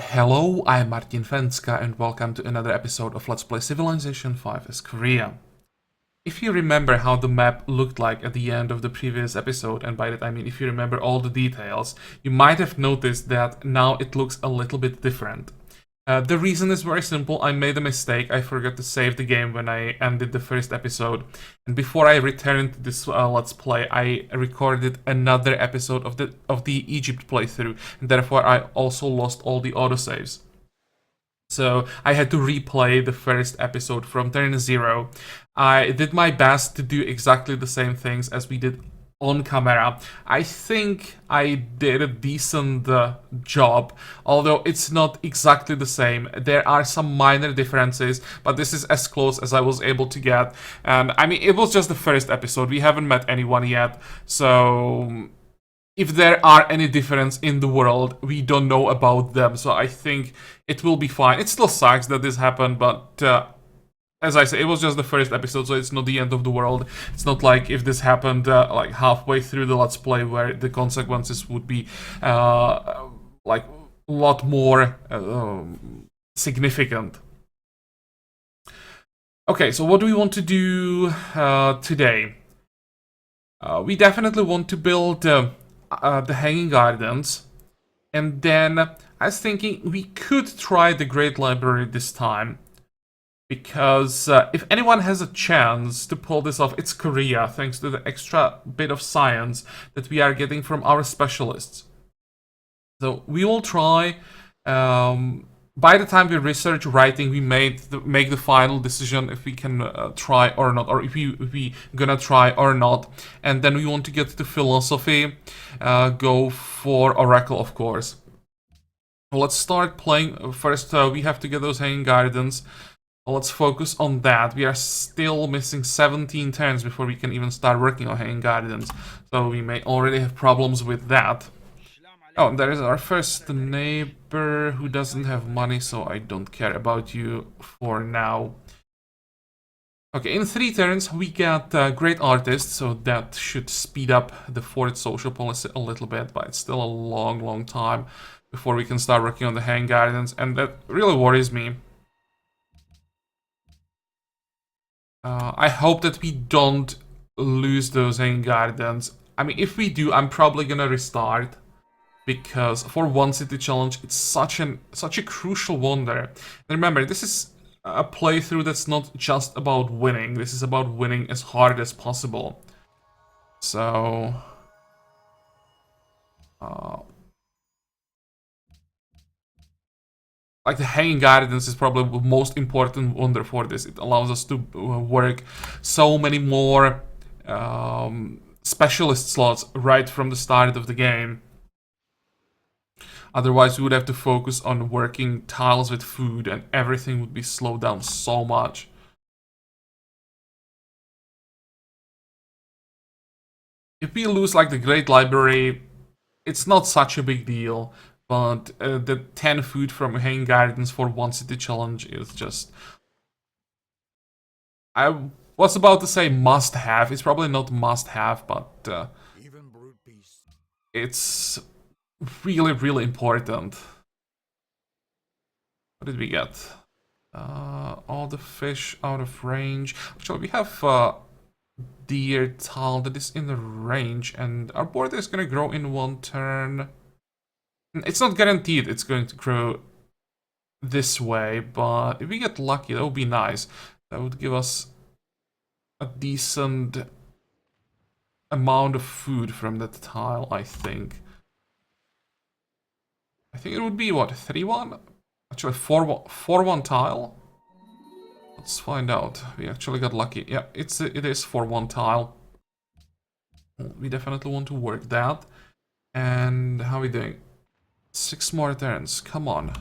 Hello, I'm Martin Fencka and welcome to another episode of Let's Play Civilization 5 as Korea. If you remember how the map looked like at the end of the previous episode, and by that I mean if you remember all the details, you might have noticed that now it looks a little bit different. The reason is very simple. I made a mistake. I forgot to save the game when I ended the first episode. And before I returned to this Let's Play, I recorded another episode of the Egypt playthrough. And therefore, I also lost all the autosaves. So I had to replay the first episode from turn 0. I did my best to do exactly the same things as we did on camera. I think I did a decent job, although it's not exactly the same. There are some minor differences, but this is as close as I was able to get. And I mean, it was just the first episode. We haven't met anyone yet, so if there are any difference in the world, we don't know about them. So I think it will be fine. It still sucks that this happened, but as I say, it was just the first episode, so it's not the end of the world. It's not like if this happened like halfway through the Let's Play, where the consequences would be like a lot more significant. Okay, so what do we want to do today? We definitely want to build the Hanging Gardens, and then I was thinking we could try the Great Library this time. Because if anyone has a chance to pull this off, it's Korea, thanks to the extra bit of science that we are getting from our specialists. So we will try. By the time we research writing, we make the final decision if we can try or not, or if we gonna try or not. And then we want to get to philosophy, go for Oracle, of course. Let's start playing. First, we have to get those Hanging Gardens. Let's focus on that. We are still missing 17 turns before we can even start working on Hanging Gardens. So we may already have problems with that. Oh, there is our first neighbor who doesn't have money, so I don't care about you for now. Okay, in 3 turns we got Great Artist, so that should speed up the fourth social policy a little bit, but it's still a long time before we can start working on the Hanging Gardens, and that really worries me. I hope that we don't lose those Hanging Gardens. I mean, if we do, I'm probably gonna restart. Because for one city challenge, it's such a crucial one there. And remember, this is a playthrough that's not just about winning. This is about winning as hard as possible. So... like the Hanging Gardens is probably the most important wonder for this. It allows us to work so many more specialist slots right from the start of the game. Otherwise, we would have to focus on working tiles with food, and everything would be slowed down so much. If we lose like the Great Library, it's not such a big deal. But the 10 food from Hanging Gardens for one city challenge is just... I was about to say must-have. It's probably not must-have, but it's really important. What did we get? All the fish out of range. Actually, we have deer tile that is in the range, and our border is gonna grow in 1 turn. It's not guaranteed it's going to grow this way, but if we get lucky, that would be nice. That would give us a decent amount of food from that tile, I think. I think it would be, what, 3-1? Actually, 4-1 tile? Let's find out. We actually got lucky. Yeah, it is 4-1 tile. We definitely want to work that. And how are we doing? 6 more turns. Come on.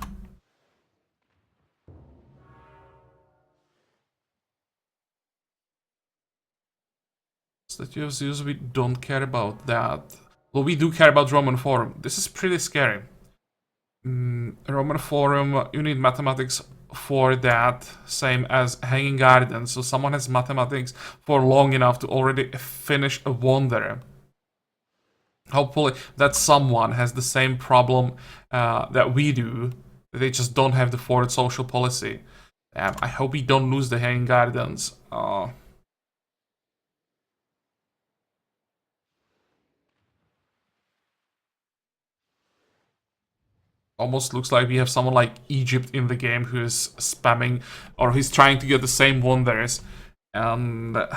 Statue of Zeus, we don't care about that. Well, we do care about Roman Forum. This is pretty scary. Roman Forum, you need mathematics for that, same as Hanging Gardens. So someone has mathematics for long enough to already finish a wonder. Hopefully that someone has the same problem that we do. They just don't have the forward social policy. I hope we don't lose the Hanging Gardens. Almost looks like we have someone like Egypt in the game who is spamming, or he's trying to get the same wonders, and then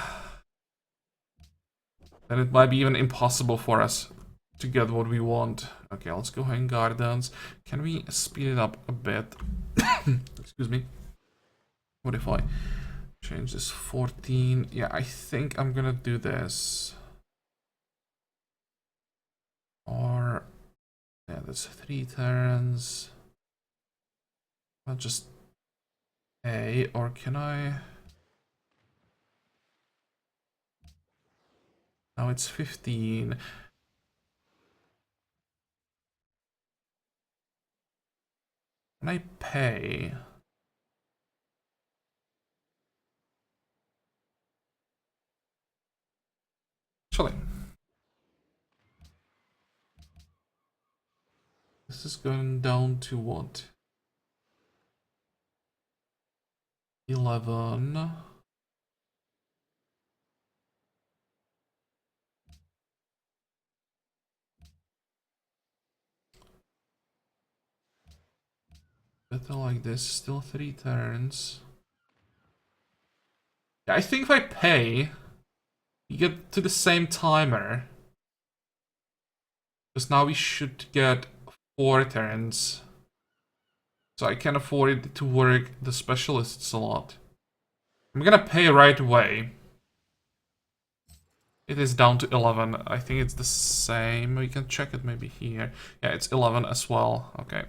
it might be even impossible for us to get what we want. Okay, let's go Hanging Gardens. Can we speed it up a bit? Excuse me. What if I change this 14? Yeah, I think I'm gonna do this. Or, yeah, that's 3 turns. I'll just A, or can I? Now it's 15. Can I pay? Actually, this is going down to what? 11. Better like this, still 3 turns. Yeah, I think if I pay, you get to the same timer. Because now we should get 4 turns. So I can afford it to work the specialists a lot. I'm gonna pay right away. It is down to 11. I think it's the same. We can check it maybe here. Yeah, it's 11 as well. Okay.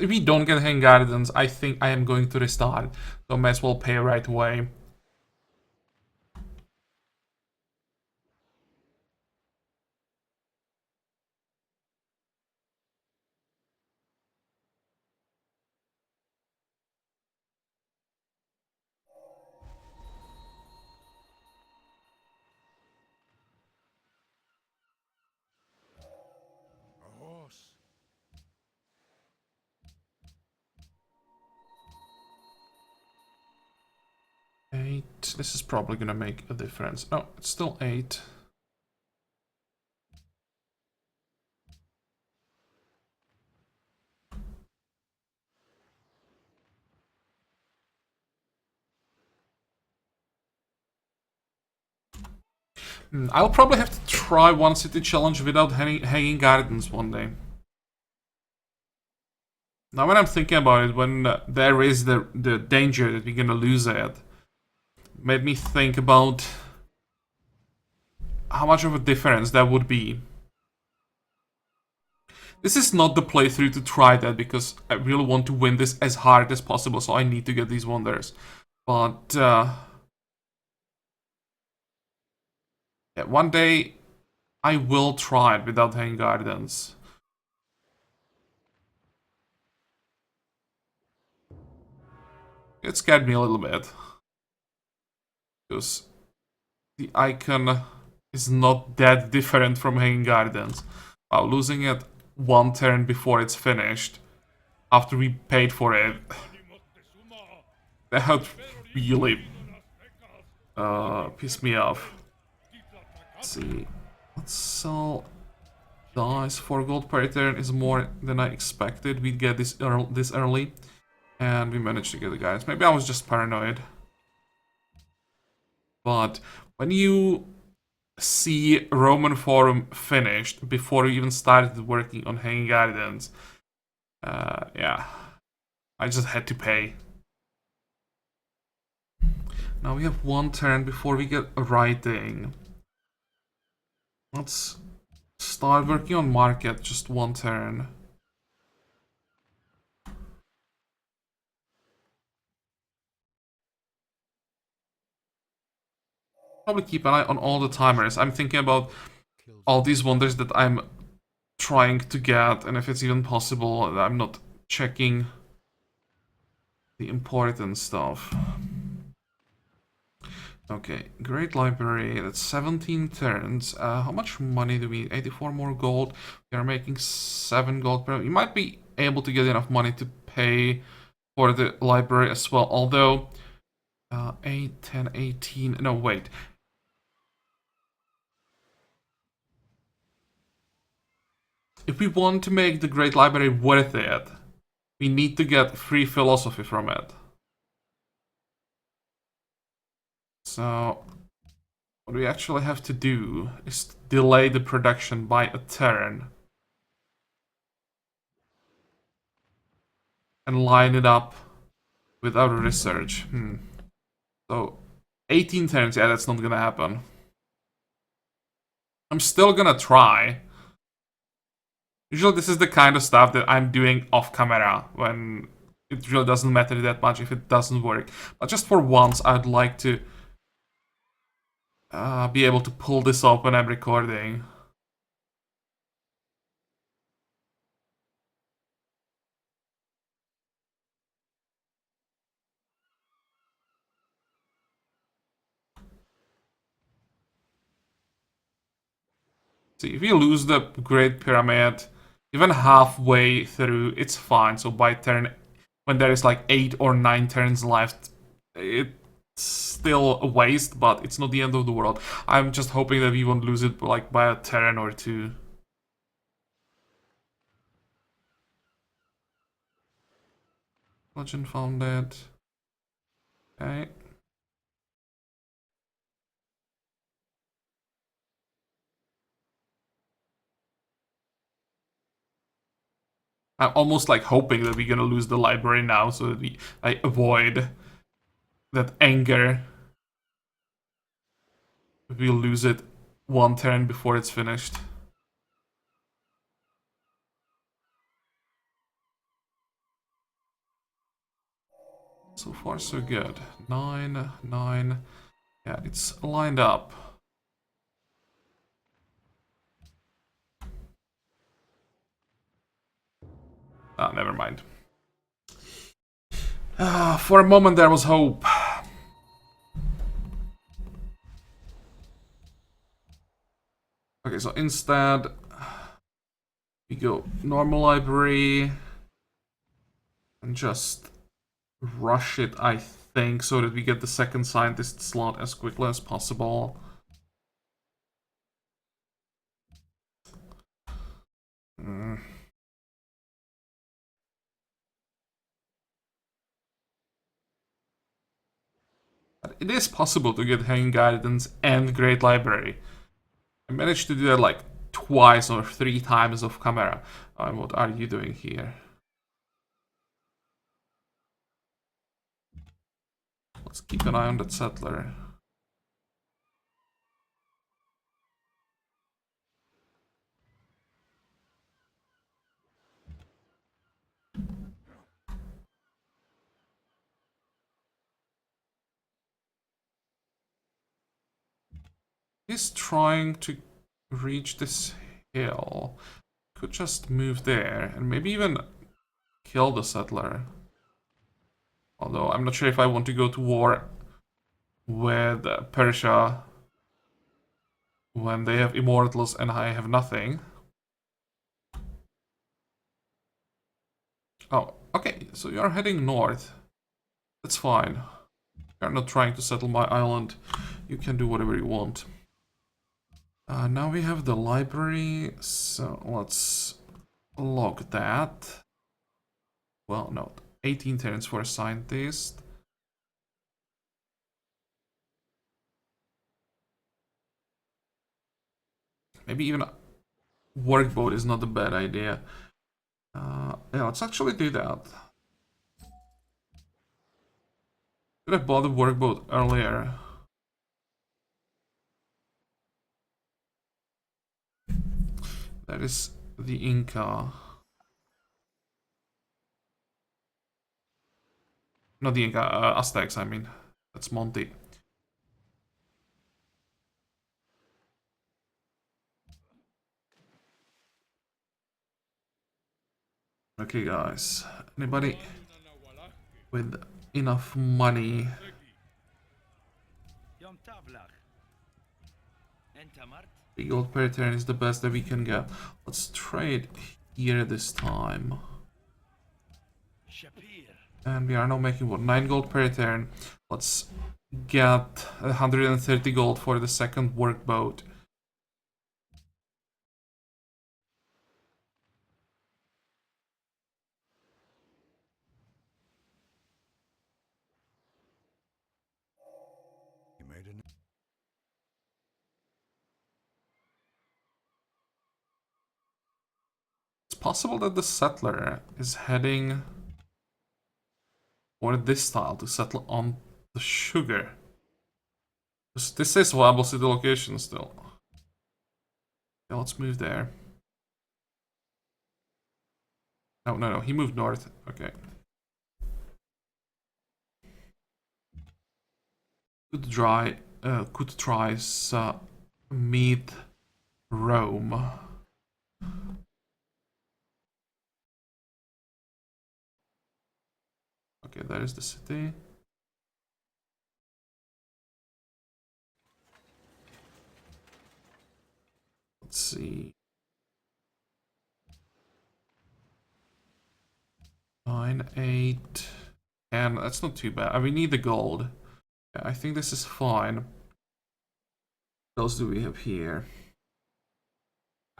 If we don't get Hanging Gardens, I think I am going to restart. So I might as well pay right away. Eight. This is probably gonna make a difference. No, it's still 8. I'll probably have to try one city challenge without hanging gardens one day. Now when I'm thinking about it, when there is the danger that we're gonna lose it, made me think about how much of a difference that would be. This is not the playthrough to try that, because I really want to win this as hard as possible, so I need to get these wonders. But, yeah, one day I will try it without Hanging Gardens. It scared me a little bit. Because the icon is not that different from Hanging Gardens. While losing it 1 turn before it's finished, after we paid for it, that really pissed me off. Let's see. Let's sell dice. 4 gold per turn is more than I expected. We'd get this early, and we managed to get the guys. Maybe I was just paranoid. But when you see Roman Forum finished before you even started working on Hanging Gardens, yeah, I just had to pay. Now we have 1 turn before we get writing. Let's start working on market, just 1 turn. Probably keep an eye on all the timers. I'm thinking about all these wonders that I'm trying to get, and if it's even possible, I'm not checking the important stuff. Okay, Great Library, that's 17 turns. How much money do we need? 84 more gold. We are making 7 gold per... You might be able to get enough money to pay for the library as well, although... 8, 10, 18... No, wait. If we want to make the Great Library worth it, we need to get free philosophy from it. So... what we actually have to do is delay the production by a turn. And line it up with our research. So, 18 turns, yeah, that's not gonna happen. I'm still gonna try. Usually this is the kind of stuff that I'm doing off camera, when it really doesn't matter that much if it doesn't work. But just for once, I'd like to be able to pull this off when I'm recording. See, if you lose the Great Pyramid, even halfway through, it's fine. So by turn, when there is like 8 or 9 turns left, it's still a waste, but it's not the end of the world. I'm just hoping that we won't lose it like by a turn or two. Legend founded. Okay. I'm almost like hoping that we're gonna lose the library now so that I avoid that anger. We'll lose it 1 turn before it's finished. So far, so good. 9, 9. Yeah, it's lined up. Ah, never mind. For a moment there was hope. Okay, so instead we go normal library and just rush it, I think, so that we get the second scientist slot as quickly as possible. But it is possible to get Hanging Guidance and Great Library. I managed to do that like twice or 3 times off camera. What are you doing here? Let's keep an eye on that settler. He's trying to reach this hill. Could just move there and maybe even kill the settler. Although I'm not sure if I want to go to war with Persia when they have immortals and I have nothing. Oh, okay, so you're heading north. That's fine. You're not trying to settle my island. You can do whatever you want. Now we have the library, so let's log that. Well, no, 18 turns for a scientist. Maybe even a workboat is not a bad idea. Yeah, let's actually do that. Could have bought a workboat earlier. That is the Inca. Not the Inca, Aztecs, I mean. That's Monty. Okay, guys. Anybody with enough money The gold per turn is the best that we can get. Let's trade here this time. And we are now making what? 9 gold per turn. Let's get 130 gold for the second workboat. It's possible that the settler is heading for this tile to settle on the sugar. This says viable city location still. Yeah, let's move there. No, he moved north. Okay. Could try meet Rome. Okay, there is the city. Let's see. 9, 8, 10. That's not too bad. We need the gold. Yeah, I think this is fine. What else do we have here?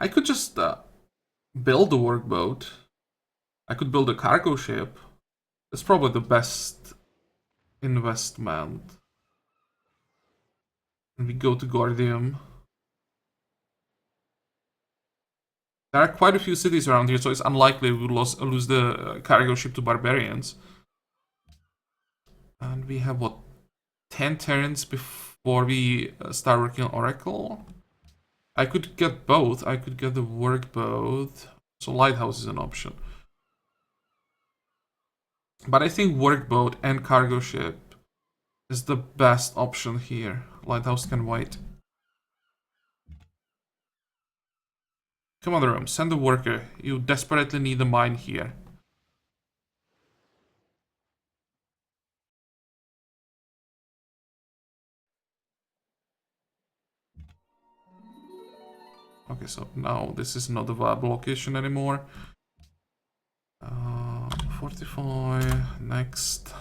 I could just build a workboat. I could build a cargo ship. That's probably the best investment. And we go to Gordium. There are quite a few cities around here, so it's unlikely we will lose the cargo ship to barbarians. And we have, what, 10 turns before we start working on Oracle? I could get both. I could get the workboat. So Lighthouse is an option. But I think workboat and cargo ship is the best option here. Lighthouse can wait. Come on, Rome, send a worker. You desperately need a mine here. Okay, so now this is not a viable location anymore. 45, next.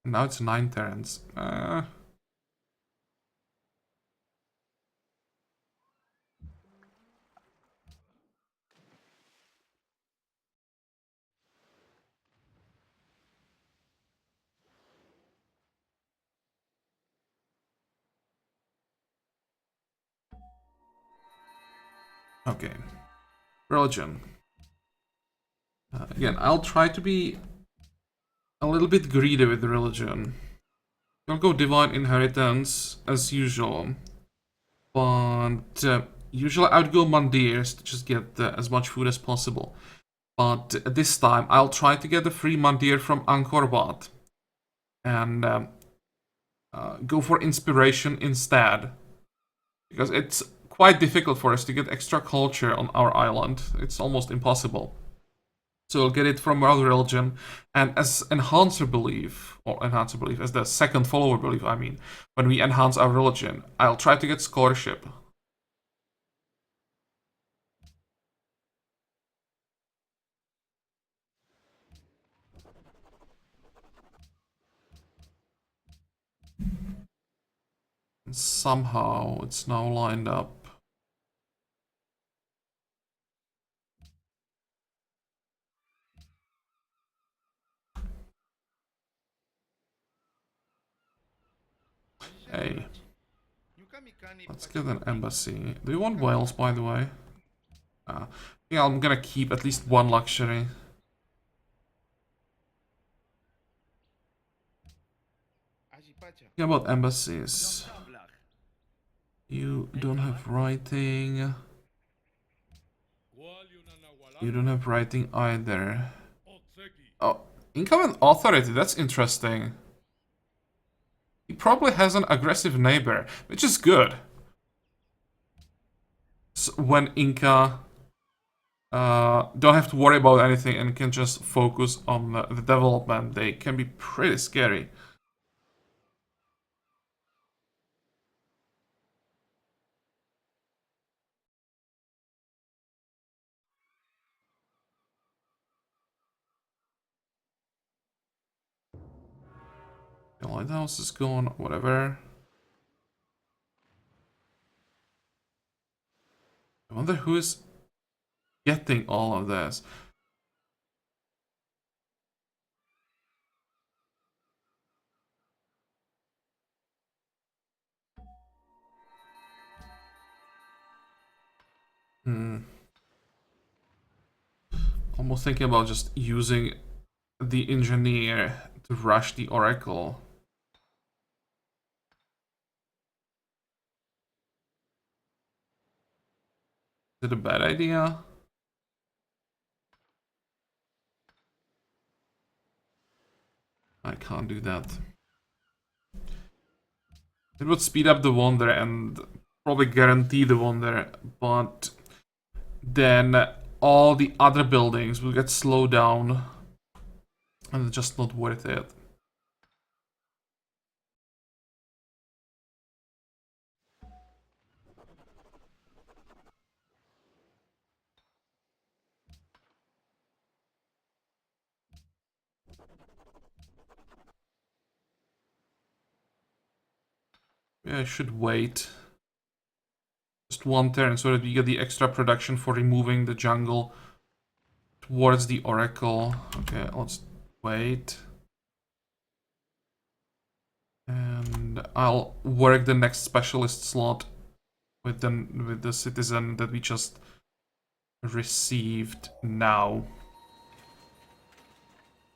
Now it's 9 turns. Okay. Religion. Again, I'll try to be a little bit greedy with religion. I'll go Divine Inheritance as usual. But usually I would go Mandirs to just get as much food as possible. But this time I'll try to get a free Mandir from Angkor Wat. And go for Inspiration instead. Because it's quite difficult for us to get extra culture on our island. It's almost impossible. So we'll get it from our religion, and as enhancer belief, as the second follower belief, I mean, when we enhance our religion, I'll try to get scholarship. And somehow it's now lined up. Hey. Let's get an embassy. Do you want Wales, by the way? Yeah, I'm gonna keep at least one luxury. Yeah, about embassies. You don't have writing. You don't have writing either. Oh, income and authority, that's interesting. He probably has an aggressive neighbor, which is good. So when Inca don't have to worry about anything and can just focus on the development, they can be pretty scary. The lighthouse is gone, whatever. I wonder who is getting all of this. Almost thinking about just using the engineer to rush the oracle. Is it a bad idea? I can't do that. It would speed up the wonder and probably guarantee the wonder, but then all the other buildings will get slowed down and it's just not worth it. Yeah, I should wait just one turn so that we get the extra production for removing the jungle towards the oracle. Okay, let's wait. And I'll work the next specialist slot with the citizen that we just received now.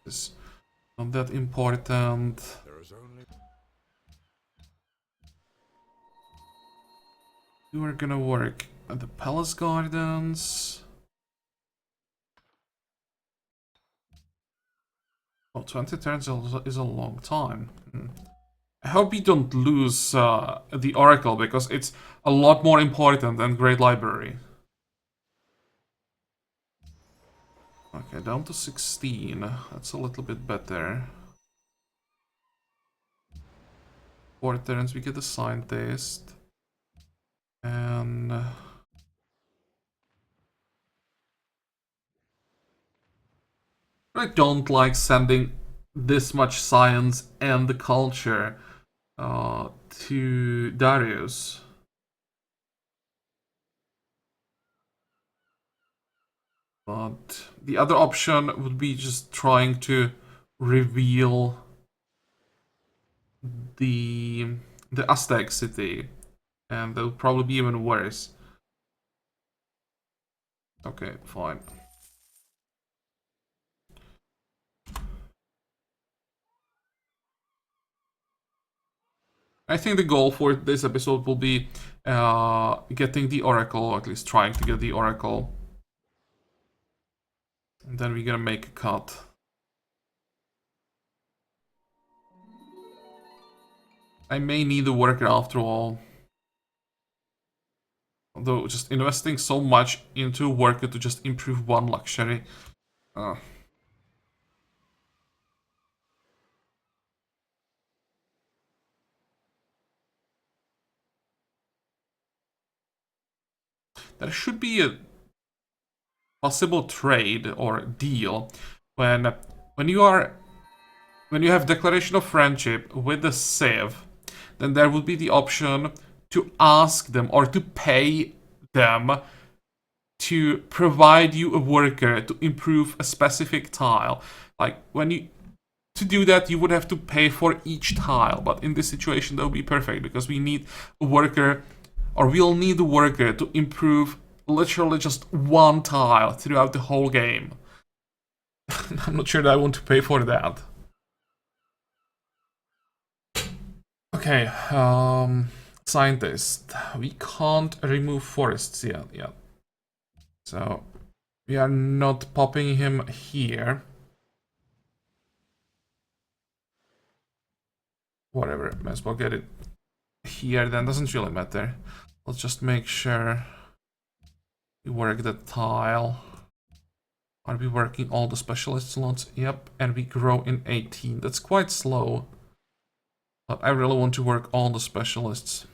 It's not that important. You are gonna work at the palace gardens. Oh, 20 turns is a long time. I hope we don't lose the oracle, because it's a lot more important than Great Library. Okay, down to 16. That's a little bit better. 4 turns, we get a scientist. And I don't like sending this much science and the culture to Darius. But the other option would be just trying to reveal the Aztec city, and that would probably be even worse. Okay, fine. I think the goal for this episode will be getting the oracle, or at least trying to get the oracle. And then we're gonna make a cut. I may need a worker after all. Although just investing so much into a worker to just improve one luxury. There should be a possible trade or deal when you have declaration of friendship with the Civ, then there would be the option to ask them or to pay them to provide you a worker to improve a specific tile. Like to do that, you would have to pay for each tile, but in this situation that would be perfect, because we need a worker, or we'll need a worker to improve literally just one tile throughout the whole game. I'm not sure that I want to pay for that. Okay, scientist. We can't remove forests yet. So we are not popping him here. Whatever, might as well get it here then, doesn't really matter. Let's just make sure we work the tile. Are we working all the specialist slots? Yep, and we grow in 18. That's quite slow. But I really want to work all the specialists.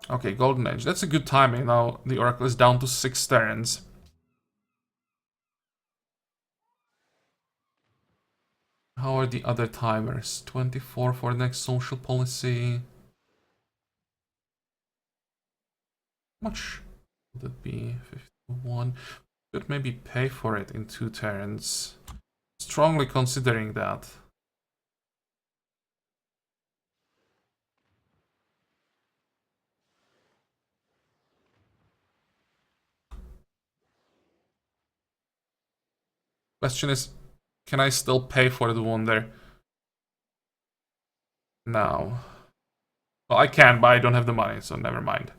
Okay, Golden Age. That's a good timing. Now the Oracle is down to 6 turns. How are the other timers? 24 for next social policy. How much would it be? 51. Could maybe pay for it in 2 turns. Strongly considering that. Question is, can I still pay for the wonder? No. Well, I can, but I don't have the money, so never mind.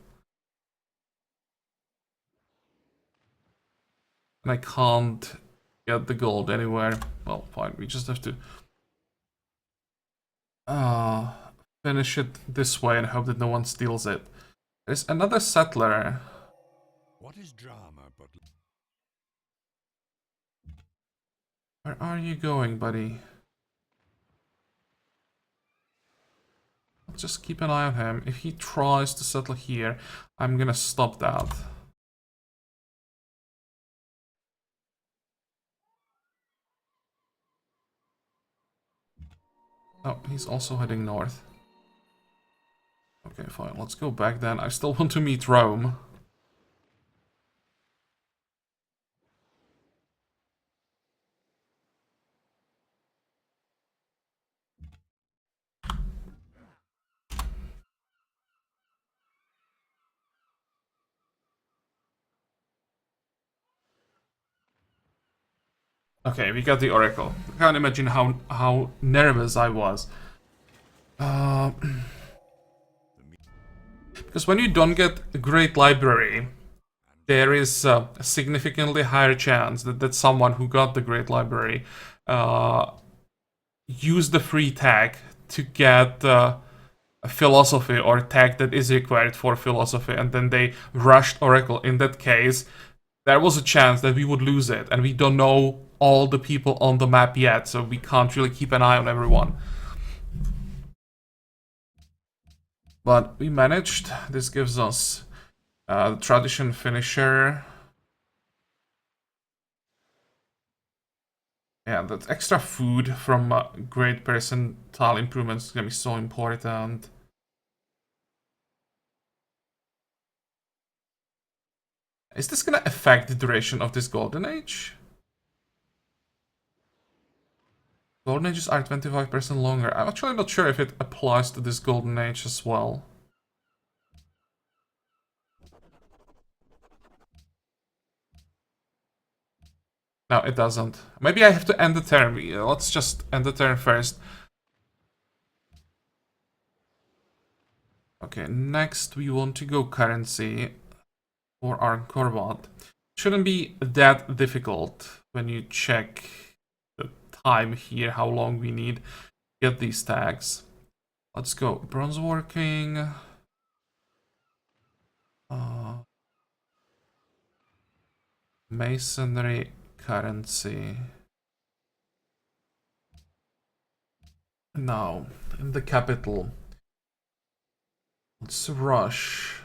And I can't get the gold anywhere. Well, fine, we just have to finish it this way and hope that no one steals it. There's another settler. What is drama but... Where are you going, buddy? I'll just keep an eye on him. If he tries to settle here, I'm gonna stop that. Oh, he's also heading north. Okay, fine. Let's go back then. I still want to meet Rome. Okay, we got the Oracle. I can't imagine how nervous I was. Because when you don't get a great library, there is a significantly higher chance that someone who got the great library used the free tag to get a philosophy or tag that is required for philosophy, and then they rushed Oracle. In that case, there was a chance that we would lose it, and we don't know all the people on the map yet, so we can't really keep an eye on everyone. But we managed. This gives us the tradition finisher. Yeah, that extra food from great percentile improvements is gonna be so important. Is this gonna affect the duration of this golden age? Golden ages are 25% longer. I'm actually not sure if it applies to this golden age as well. No, it doesn't. Maybe I have to end the turn. Let's just end the turn first. Okay, next we want to go currency for our Corvat. Shouldn't be that difficult when you check the time here, how long we need to get these tags. Let's go bronze working. Masonry currency. Now, in the capital. Let's rush.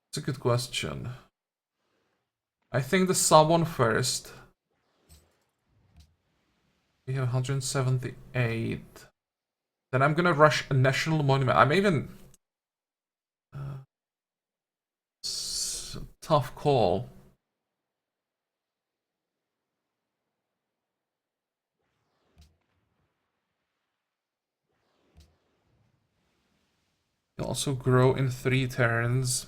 It's a good question. I think the sub one first. We have 178. Then I'm gonna rush a national monument. I'm even... tough call. You also grow in 3 turns.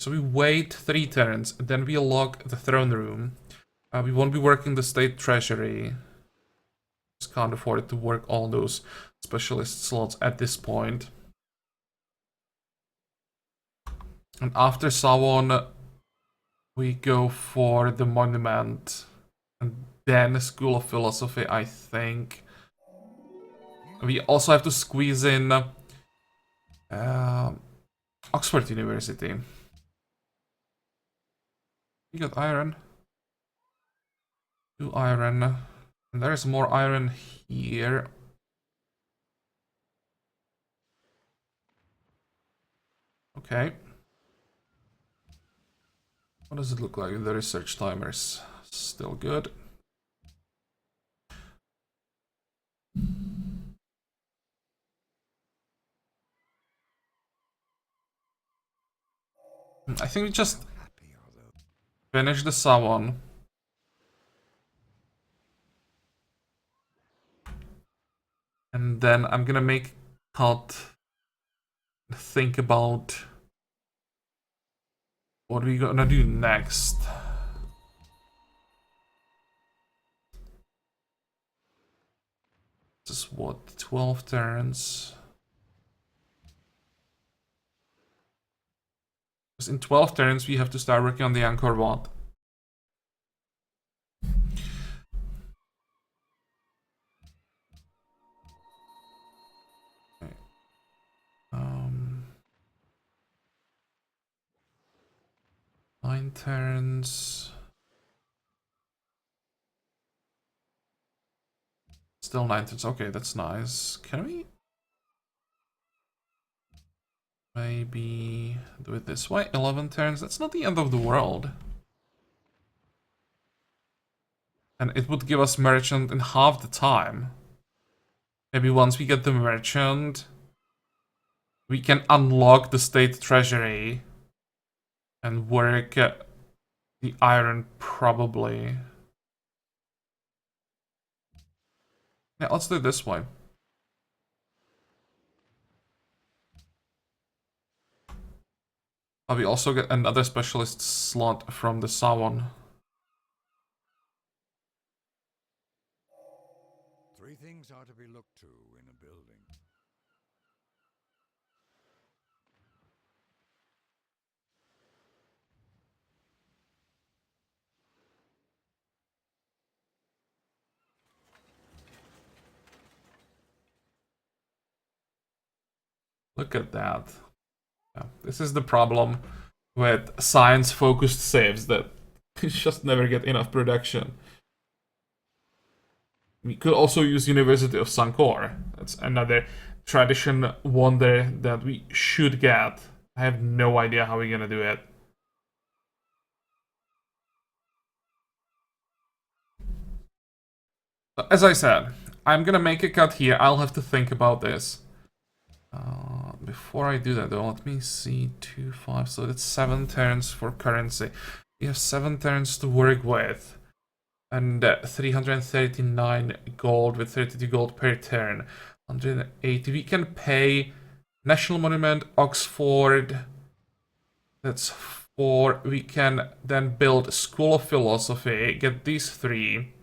So we wait 3 turns, then we lock the throne room. We won't be working the state treasury. Just can't afford to work all those specialist slots at this point. And after Savon, we go for the monument. And then School of Philosophy, I think. We also have to squeeze in Oxford University. We got iron. 2 iron. And there's more iron here. Okay. What does it look like? The research timers still good. I think we just finish the Savon. And then I'm gonna make cut. Think about what we're gonna do next. This is what, 12 turns? Because in 12 turns we have to start working on the Angkor Wat. Okay. 9 turns. Still 9 turns. Okay, that's nice. Can we maybe do it this way? 11 turns. That's not the end of the world. And it would give us merchant in half the time. Maybe once we get the merchant, we can unlock the state treasury and work the iron probably. Yeah, let's do it this way. We also get another specialist slot from the Savon. 3 things are to be looked to in a building. Look at that. Yeah, this is the problem with science-focused saves, that you just never get enough production. We could also use University of Sankor. That's another tradition wonder that we should get. I have no idea how we're gonna do it. As I said, I'm gonna make a cut here. I'll have to think about this. Before I do that though, let me see, 2, 5, so that's 7 turns for currency. We have 7 turns to work with. And 339 gold with 32 gold per turn. 180. We can pay National Monument, Oxford. That's 4. We can then build School of Philosophy. Get these 3.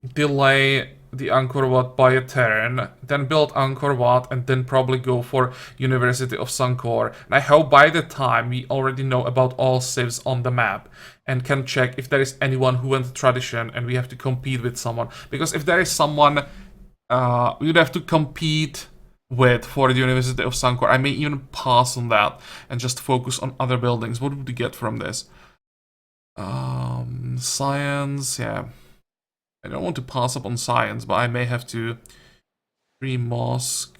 Delay the Angkor Wat by a turn, then build Angkor Wat, and then probably go for University of Sankor. And I hope by the time we already know about all civs on the map and can check if there is anyone who went tradition and we have to compete with someone. Because if there is someone we would have to compete with for the University of Sankor, I may even pass on that and just focus on other buildings. What would we get from this? Science, yeah. I don't want to pass up on science, but I may have to re-mosque.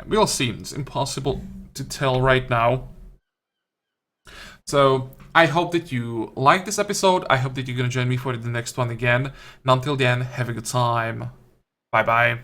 We'll see. It's impossible to tell right now. So, I hope that you liked this episode. I hope that you're gonna join me for the next one again. And until then, have a good time. Bye-bye.